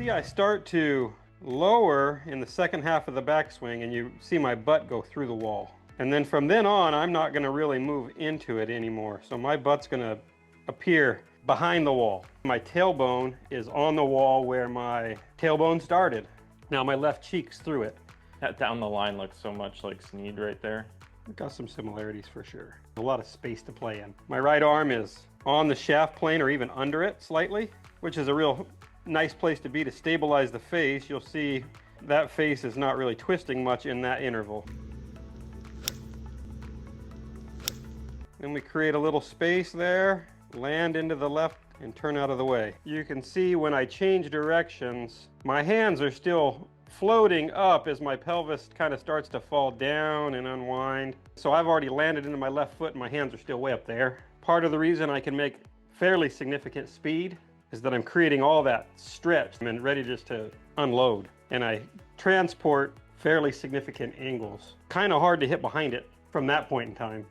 See, I start to lower in the second half of the backswing, and you see my butt go through the wall. And then from then on, I'm not going to really move into it anymore. So my butt's going to appear behind the wall. My tailbone is on the wall where my tailbone started. Now my left cheek's through it. That down the line looks so much like Sneed right there. Got some similarities for sure. A lot of space to play in. My right arm is on the shaft plane or even under it slightly, which is a real nice place to be to stabilize the face. You'll see that face is not really twisting much in that interval. Then we create a little space there, land into the left and turn out of the way. You can see when I change directions, my hands are still floating up as my pelvis kind of starts to fall down and unwind. So I've already landed into my left foot and my hands are still way up there. Part of the reason I can make fairly significant speed is that I'm creating all that stretch and ready just to unload. And I transport fairly significant angles. Kind of hard to hit behind it from that point in time.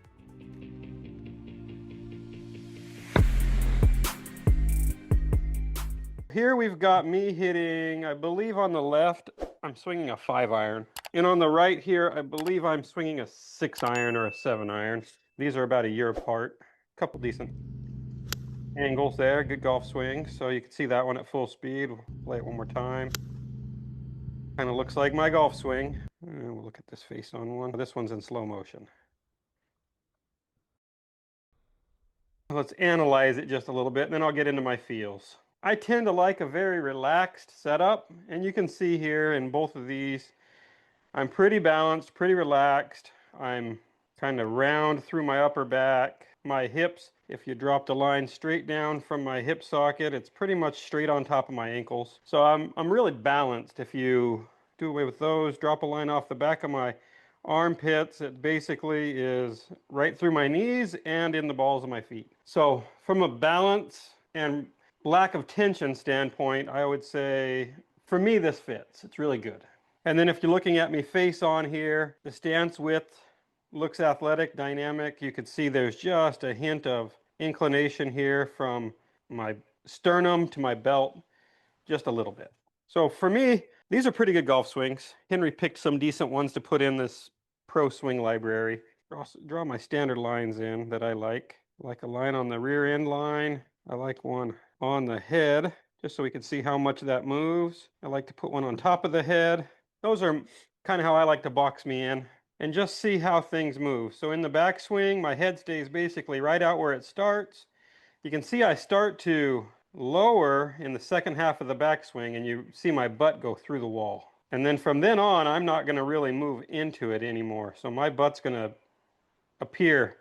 Here we've got me hitting, I believe on the left, I'm swinging a 5-iron. And on the right here, I believe I'm swinging a 6-iron or a 7-iron. These are about a year apart. A couple decent angles there, good golf swing. So you can see that one at full speed. We'll play it one more time. Kind of looks like my golf swing. And we'll look at this face on one. This one's in slow motion. Let's analyze it just a little bit, and then I'll get into my feels. I tend to like a very relaxed setup, and you can see here in both of these, I'm pretty balanced, pretty relaxed. I'm kind of round through my upper back. My hips, if you dropped a line straight down from my hip socket, it's pretty much straight on top of my ankles. So I'm really balanced. If you do away with those, drop a line off the back of my armpits, it basically is right through my knees and in the balls of my feet. So from a balance and lack of tension standpoint, I would say for me this fits. It's really good. And then if you're looking at me face on here, the stance width looks athletic, dynamic. You could see there's just a hint of inclination here from my sternum to my belt, just a little bit. So for me, these are pretty good golf swings. Henry picked some decent ones to put in this pro swing library. Draw my standard lines in that I like. Like a line on the rear end line. I like one on the head, just so we can see how much that moves. I like to put one on top of the head. Those are kind of how I like to box me in and just see how things move. So in the backswing, my head stays basically right out where it starts. You can see I start to lower in the second half of the backswing, and you see my butt go through the wall. And then from then on, I'm not going to really move into it anymore. So my butt's going to appear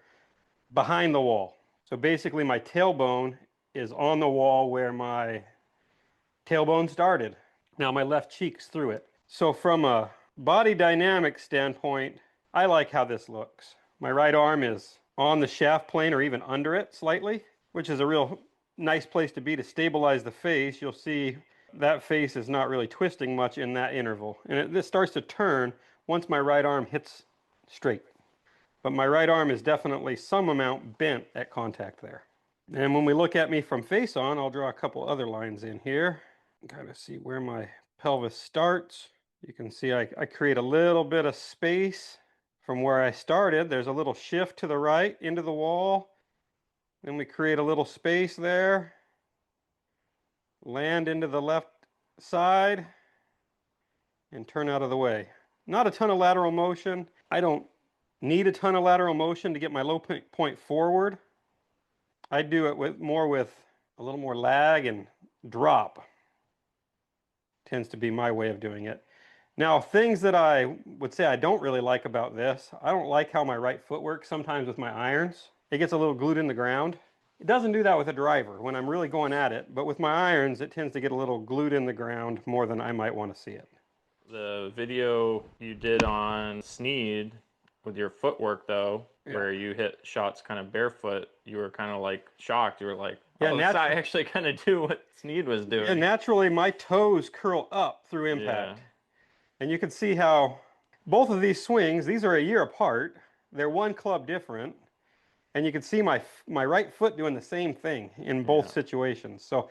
behind the wall. So basically my tailbone is on the wall where my tailbone started. Now my left cheek's through it. So from a body dynamic standpoint, I like how this looks. My right arm is on the shaft plane or even under it slightly, which is a real nice place to be to stabilize the face. You'll see that face is not really twisting much in that interval. And this starts to turn once my right arm hits straight. But my right arm is definitely some amount bent at contact there. And when we look at me from face on, I'll draw a couple other lines in here. Kind of see where my pelvis starts. You can see I create a little bit of space from where I started. There's a little shift to the right into the wall. Then we create a little space there. Land into the left side and turn out of the way. Not a ton of lateral motion. I don't need a ton of lateral motion to get my low point forward. I do it with a little more lag and drop. Tends to be my way of doing it. Now, things that I would say I don't really like about this, I don't like how my right foot works sometimes with my irons. It gets a little glued in the ground. It doesn't do that with a driver when I'm really going at it, but with my irons, it tends to get a little glued in the ground more than I might want to see it. The video you did on Sneed with your footwork though, where you hit shots kind of barefoot, you were kind of like shocked. You were like, oh, yeah, I actually kind of do what Sneed was doing. Yeah, naturally my toes curl up through impact. Yeah. And you can see how both of these swings, these are a year apart. They're one club different. And you can see my right foot doing the same thing in both situations. So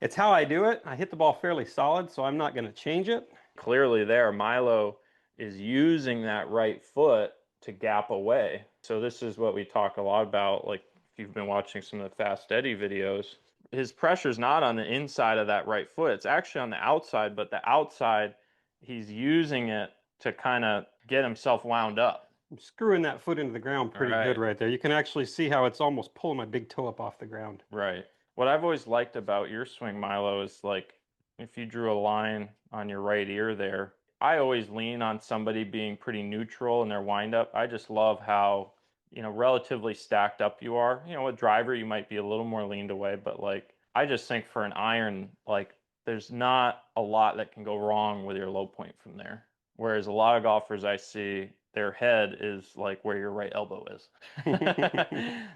It's how I do it. I hit the ball fairly solid, so I'm not going to change it. Clearly there, Milo is using that right foot to gap away. So this is what we talk a lot about, like if you've been watching some of the Fast Eddie videos. His pressure's not on the inside of that right foot. It's actually on the outside, but the outside, he's using it to kind of get himself wound up. I'm screwing that foot into the ground pretty good right there. You can actually see how it's almost pulling my big toe up off the ground. Right. What I've always liked about your swing, Milo, is like if you drew a line on your right ear there, I always lean on somebody being pretty neutral in their windup. I just love how, relatively stacked up you are. A driver, you might be a little more leaned away, but like, I just think for an iron, like, there's not a lot that can go wrong with your low point from there. Whereas a lot of golfers I see, their head is like where your right elbow is.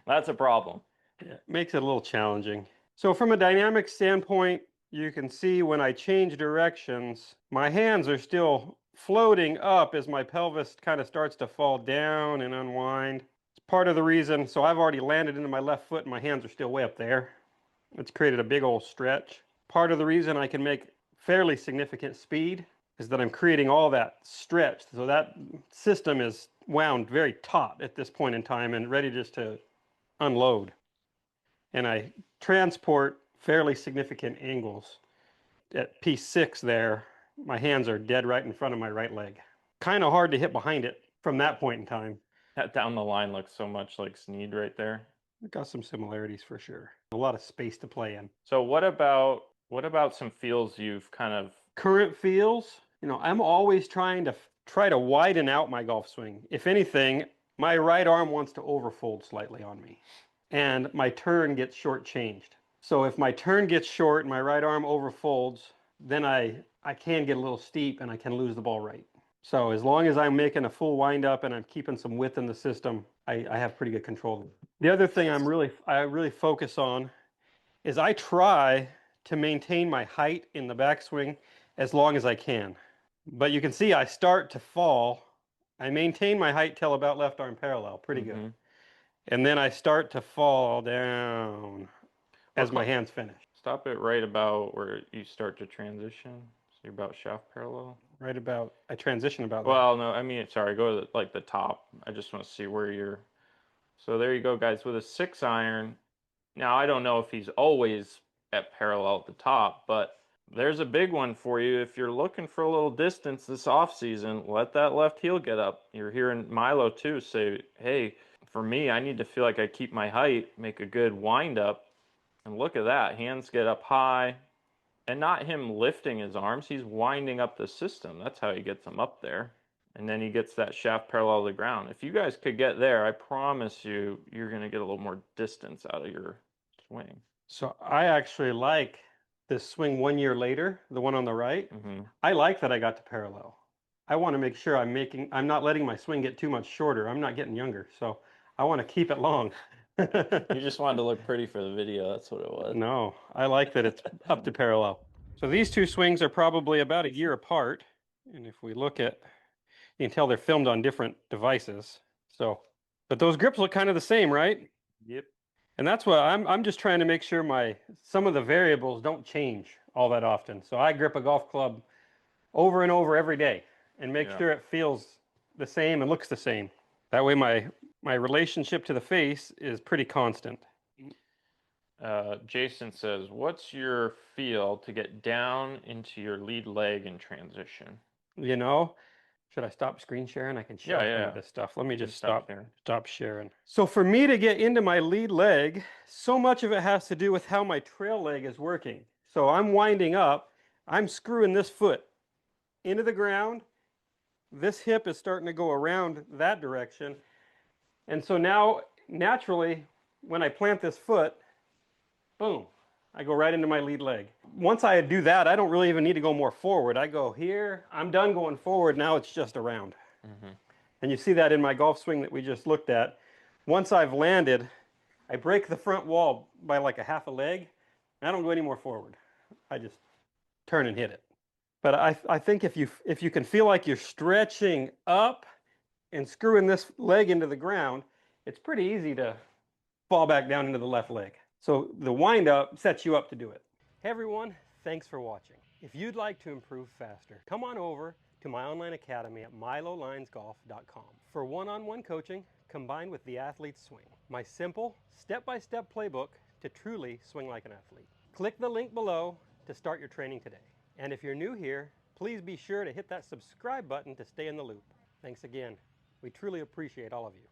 That's a problem. Yeah, it makes it a little challenging. So from a dynamic standpoint, you can see when I change directions, my hands are still floating up as my pelvis kind of starts to fall down and unwind. It's part of the reason, so I've already landed into my left foot and my hands are still way up there. It's created a big old stretch. Part of the reason I can make fairly significant speed is that I'm creating all that stretch. So that system is wound very taut at this point in time and ready just to unload. And I transport fairly significant angles. At P6 there, my hands are dead right in front of my right leg. Kind of hard to hit behind it from that point in time. That down the line looks so much like Sneed right there. It got some similarities for sure. A lot of space to play in. So what about some feels you've kind of... Current feels? I'm always trying to widen out my golf swing. If anything, my right arm wants to overfold slightly on me. And my turn gets shortchanged. So if my turn gets short and my right arm overfolds, then I can get a little steep and I can lose the ball right. So as long as I'm making a full wind up and I'm keeping some width in the system, I have pretty good control. The other thing I really focus on is I try to maintain my height in the backswing as long as I can. But you can see I start to fall. I maintain my height till about left arm parallel, pretty good. And then I start to fall down as my hands finish. Stop it right about where you start to transition. So you're about shaft parallel. Right about, I transition about well, that. No, I mean, sorry, go to like the top. I just want to see where you're. So there you go, guys, with a 6 iron. Now, I don't know if he's always at parallel at the top, but there's a big one for you. If you're looking for a little distance this off season, let that left heel get up. You're hearing Milo too say, hey, for me, I need to feel like I keep my height, make a good wind up. And look at that. Hands get up high. And not him lifting his arms. He's winding up the system. That's how he gets them up there. And then he gets that shaft parallel to the ground. If you guys could get there, I promise you, you're going to get a little more distance out of your swing. So I actually like this swing 1 year later, the one on the right. I like that I got to parallel. I want to make sure I'm not letting my swing get too much shorter. I'm not getting younger. So I want to keep it long. You just wanted to look pretty for the video. That's what it was. No, I like that it's up to parallel. So these two swings are probably about a year apart. And if we look at, you can tell they're filmed on different devices. So, but those grips look kind of the same, right? Yep. And that's what I'm just trying to make sure some of the variables don't change all that often. So I grip a golf club over and over every day and make sure it feels the same and looks the same. That way my relationship to the face is pretty constant. Jason says, what's your feel to get down into your lead leg in transition? Should I stop screen sharing? I can show some of this stuff. Let me just stop sharing. So for me to get into my lead leg, so much of it has to do with how my trail leg is working. So I'm winding up, I'm screwing this foot into the ground. This hip is starting to go around that direction. And so now, naturally, when I plant this foot, boom, I go right into my lead leg. Once I do that, I don't really even need to go more forward. I go here, I'm done going forward, now it's just around. And you see that in my golf swing that we just looked at. Once I've landed, I break the front wall by like a half a leg, and I don't go any more forward. I just turn and hit it. But I think if you can feel like you're stretching up and screwing this leg into the ground, it's pretty easy to fall back down into the left leg. So the wind up sets you up to do it. Hey everyone, thanks for watching. If you'd like to improve faster, come on over to my online academy at milolinesgolf.com for one-on-one coaching combined with the athlete's swing. My simple, step-by-step playbook to truly swing like an athlete. Click the link below to start your training today. And if you're new here, please be sure to hit that subscribe button to stay in the loop. Thanks again. We truly appreciate all of you.